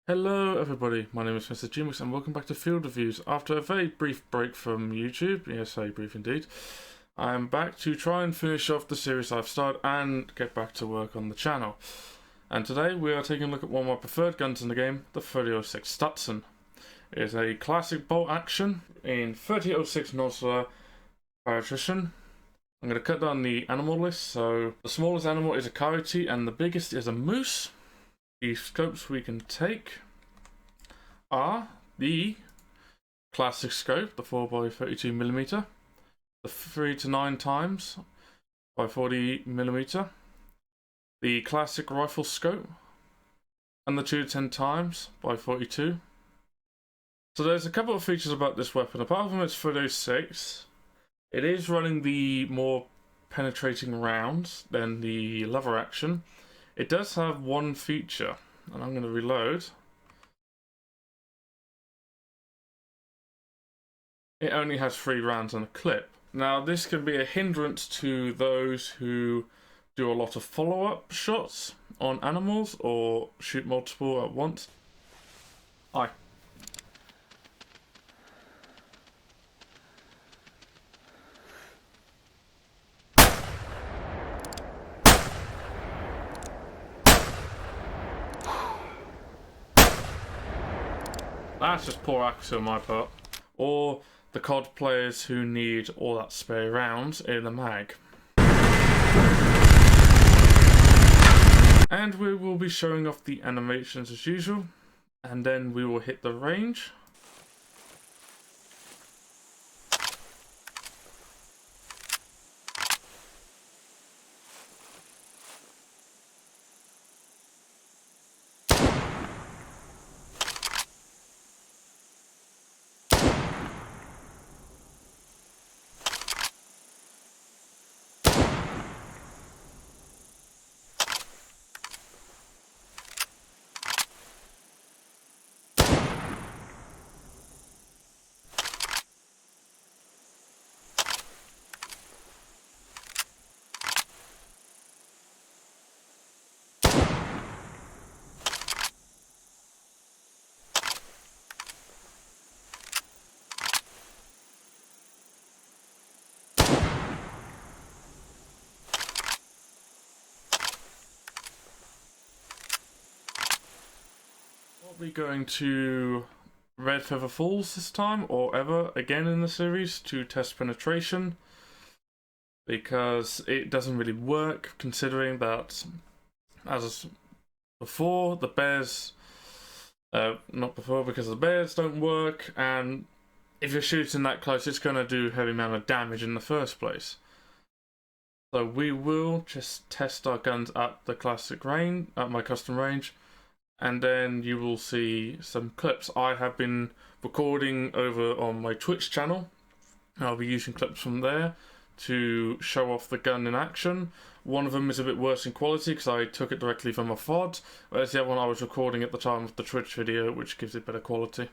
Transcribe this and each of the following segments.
Hello everybody, my name is Mr. Gmix and welcome back to Field Reviews. After a very brief break from YouTube, yes, very brief indeed, I am back to try and finish off the series I've started and get back to work on the channel. And today we are taking a look at one of my preferred guns in the game, the 3006 Stutzen. It is a classic bolt action in 3006 Nosler Partition. I'm going to cut down the animal list, so the smallest animal is a coyote and the biggest is a moose. The scopes we can take are the classic scope, the 4x32mm, the 3 to 9 times by 40mm, the classic rifle scope, and the 2 to 10 times by 42. So there's a couple of features about this weapon. Apart from its 306, it is running the more penetrating rounds than the lever action. It does have one feature, and I'm going to reload. It only has 3 rounds on a clip. Now this can be a hindrance to those who do a lot of follow-up shots on animals or shoot multiple at once. Aye. That's just poor accuracy on my part. Or the COD players who need all that spare rounds in the mag. And we will be showing off the animations as usual, and then we will hit the range. We're going to Red Feather Falls this time, or ever again in the series, to test penetration, because it doesn't really work, considering that, as before, the bears, not before, because the bears don't work, and if you're shooting that close, it's going to do a heavy amount of damage in the first place. So we will just test our guns at the classic range, at my custom range, and then you will see some clips. I have been recording over on my Twitch channel. I'll be using clips from there to show off the gun in action. One of them is a bit worse in quality because I took it directly from a FOD, whereas the other one I was recording at the time of the Twitch video, which gives it better quality.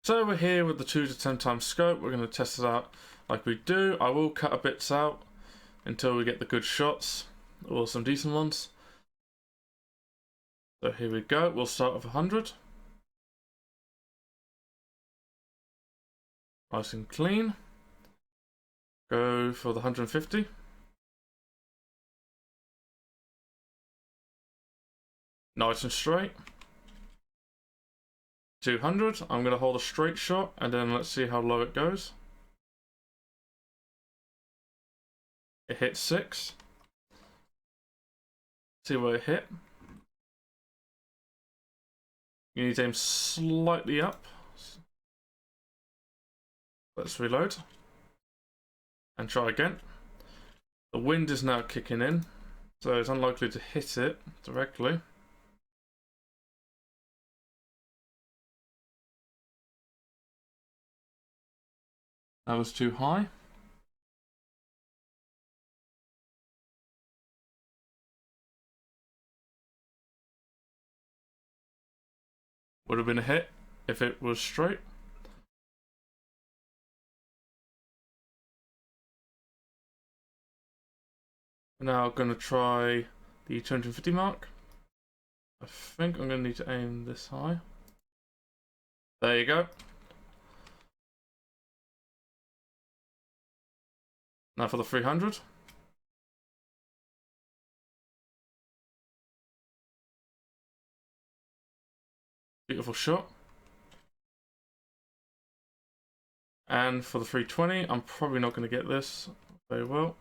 So we're here with the 2 to 10 times scope. We're going to test it out like we do. I will cut a bits out until we get the good shots, or some decent ones. So here we go, we'll start with 100. Nice and clean. Go for the 150. Nice and straight. 200, I'm going to hold a straight shot and then let's see how low it goes. It hit 6. See where it hit. You need to aim slightly up. Let's reload. And try again. The wind is now kicking in, so it's unlikely to hit it directly. That was too high. Would have been a hit if it was straight. We're now going to try the 250 mark. I think I'm going to need to aim this high. There you go. Now for the 300. Beautiful shot. And for the 320, I'm probably not going to get this very well.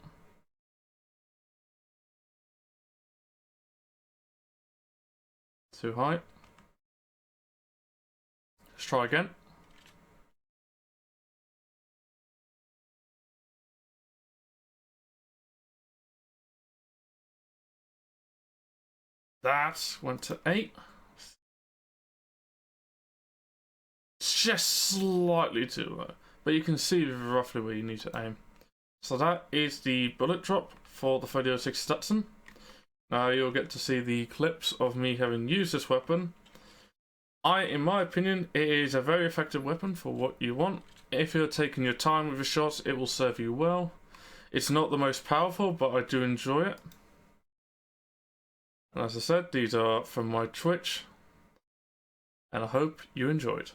Too high. Let's try again. That went to 8. It's just slightly too low, but you can see roughly where you need to aim. So that is the bullet drop for the 3006 Stutzen. Now you'll get to see the clips of me having used this weapon. In my opinion, it is a very effective weapon for what you want. If you're taking your time with your shots, it will serve you well. It's not the most powerful, but I do enjoy it. And as I said, these are from my Twitch, and I hope you enjoyed.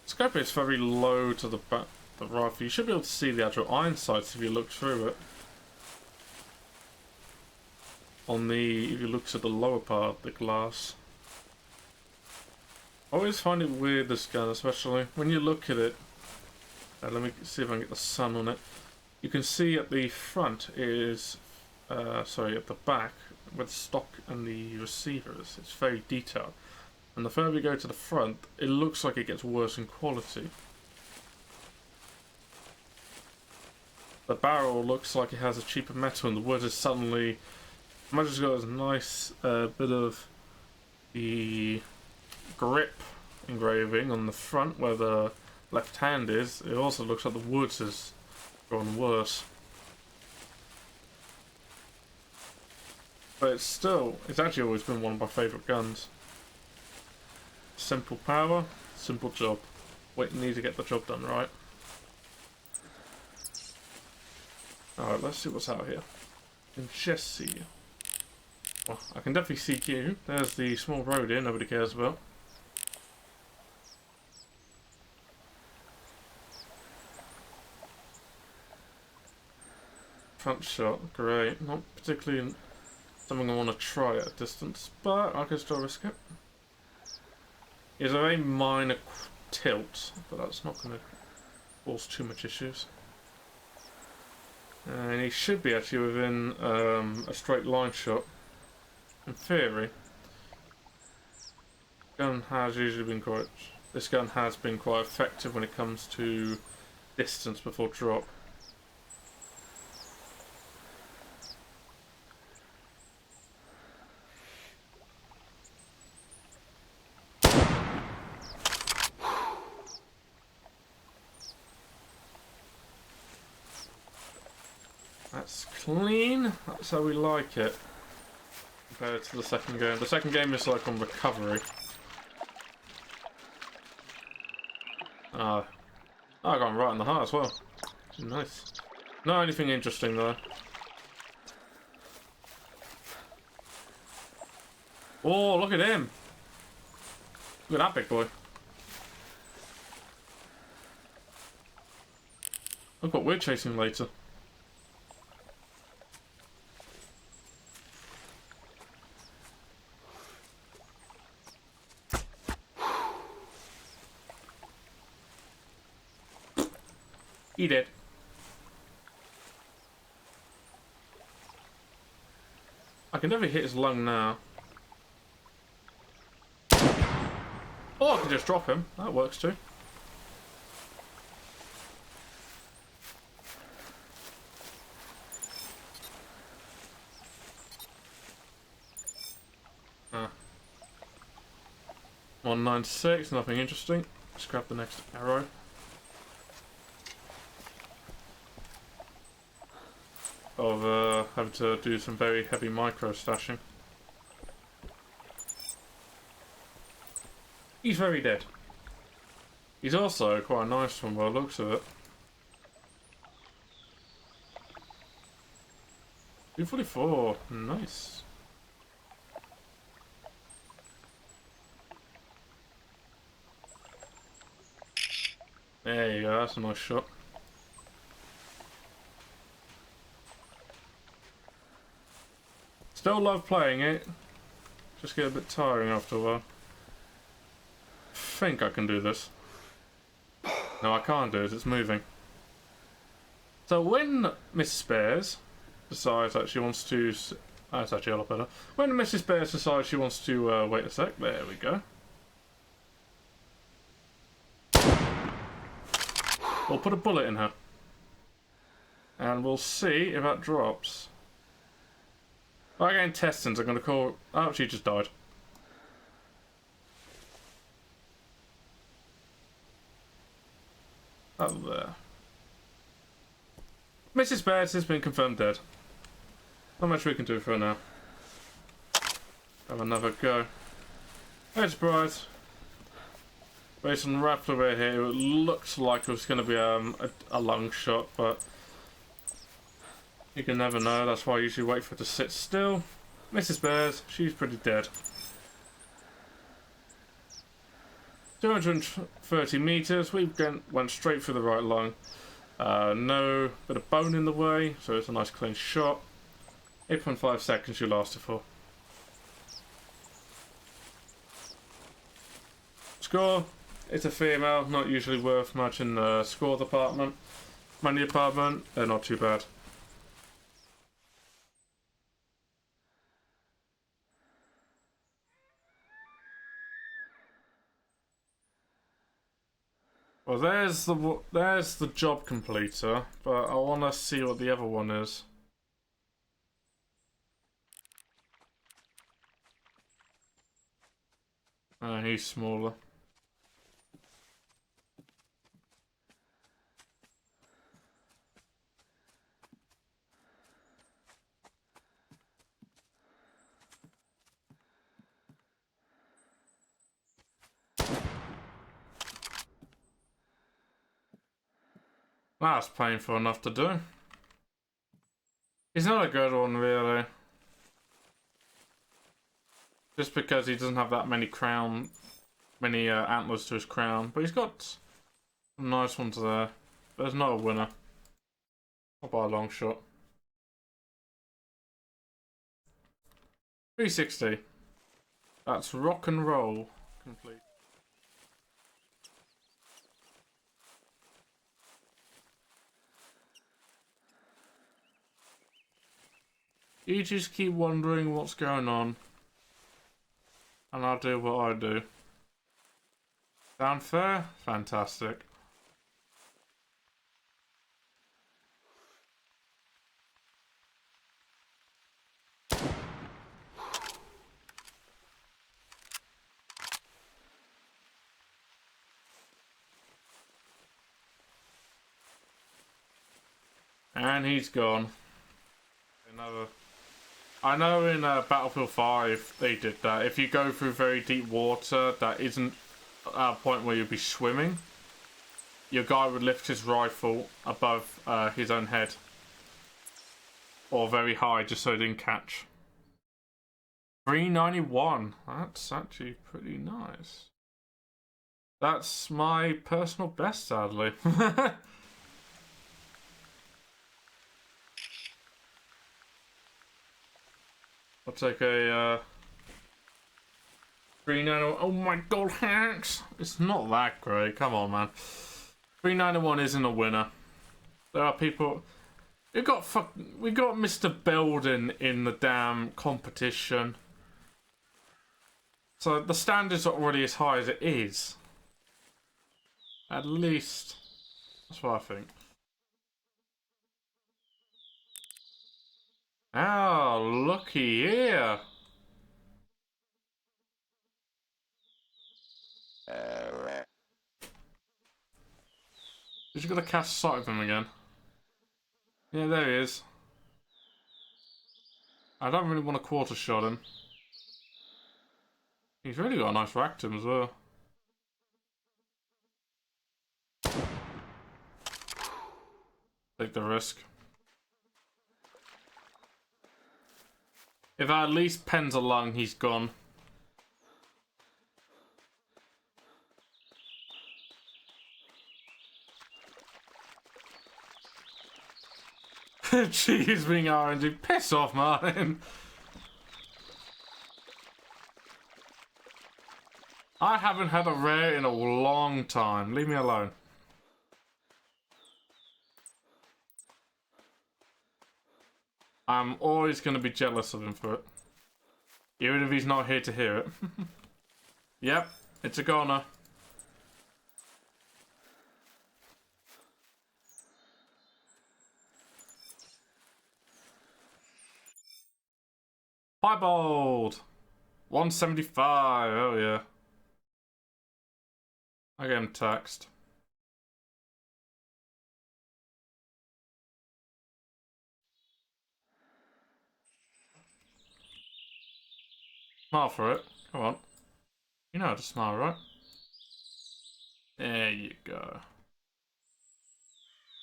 Scope is very low to the back, the rifle. You should be able to see the actual iron sights if you look through it. If you look to the lower part of the glass. I always find it weird, this gun, especially when you look at it. Let me see if I can get the sun on it. You can see at the front is, at the back, where the stock and the receiver is. It's very detailed. And the further we go to the front, it looks like it gets worse in quality. The barrel looks like it has a cheaper metal, and the wood is suddenly... Imagine it's got a nice bit of the grip engraving on the front where the left hand is. It also looks like the wood has gone worse. But it's actually always been one of my favourite guns. Simple power, simple job. Wait, need to get the job done right. Alright, let's see what's out here. I can just see you. Well, I can definitely see you. There's the small road here nobody cares about. Front shot, great. Not particularly something I want to try at a distance, but I can still risk it. It's a very minor tilt, but that's not going to cause too much issues. And he should be actually within a straight line shot. In theory, this gun has been quite effective when it comes to distance before drop. That's clean. That's how we like it. Compared to the second game. The second game is like on recovery. I got him right in the heart as well. Nice. Not anything interesting though. Oh, look at him! Look at that big boy. Look what we're chasing later. He did. I can never hit his lung now. Oh, I can just drop him. That works too. Ah. 196, nothing interesting. Let's grab the next arrow. Of having to do some very heavy micro stashing. He's very dead. He's also quite a nice one by the looks of it. 244, nice. There you go, that's a nice shot. Still love playing it. Just get a bit tiring after a while. I think I can do this. No, I can't do it, it's moving. So when Mrs. Bears decides that she wants to... that's actually a lot better. When Mrs. Bears decides she wants to... wait a sec, there we go. We'll put a bullet in her. And we'll see if that drops. Right, again, intestines, I'm going to call... oh, she just died. Oh, there. Mrs. Bears has been confirmed dead. Not much we can do for her now. Have another go. Hey, surprise. Based on the raptor right here, it looks like it was going to be a long shot, but you can never know. That's why I usually wait for it to sit still. Mrs. Bears, she's pretty dead. 230 meters. We went straight through the right lung. No bit of bone in the way, so it's a nice clean shot. 8.5 seconds you lasted for. Score. It's a female, not usually worth much in the score department. Money department, they're not too bad. Well, there's the job completer, but I want to see what the other one is. He's smaller. That's painful enough to do. He's not a good one, really. Just because he doesn't have that many antlers to his crown. But he's got some nice ones there. But there's not a winner. Not by a long shot. 360. That's rock and roll complete. You just keep wondering what's going on. And I'll do what I do. Sound fair? Fantastic. And he's gone. Another. I know in Battlefield 5 they did that. If you go through very deep water that isn't a point where you'll be swimming, your guy would lift his rifle above his own head. Or very high just so he didn't catch. 391. That's actually pretty nice. That's my personal best, sadly. I'll take a 391. Oh my god, hacks! It's not that great. Come on, man. 391 isn't a winner. There are people. We got Mr. Belden in the damn competition. So the standards are already as high as it is. At least. That's what I think. Oh, looky here. Just gotta cast sight of him again. Yeah, there he is. I don't really want to quarter shot him. He's really got a nice rack to him as well. Take the risk. If that at least pens a lung, he's gone. Cheese being RNG. Piss off, Martin. I haven't had a rare in a long time. Leave me alone. I'm always going to be jealous of him for it. Even if he's not here to hear it. Yep, it's a goner. Piebald! 175, oh yeah. I get him taxed. Smile for it. Come on. You know how to smile, right? There you go.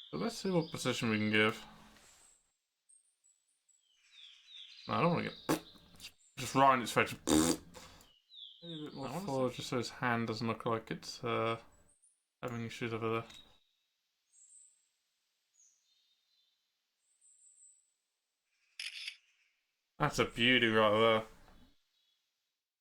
So let's see what position we can give. No, I don't want to get... Just right in its face. Maybe a bit more forward, just so his hand doesn't look like it's having issues over there. That's a beauty right there.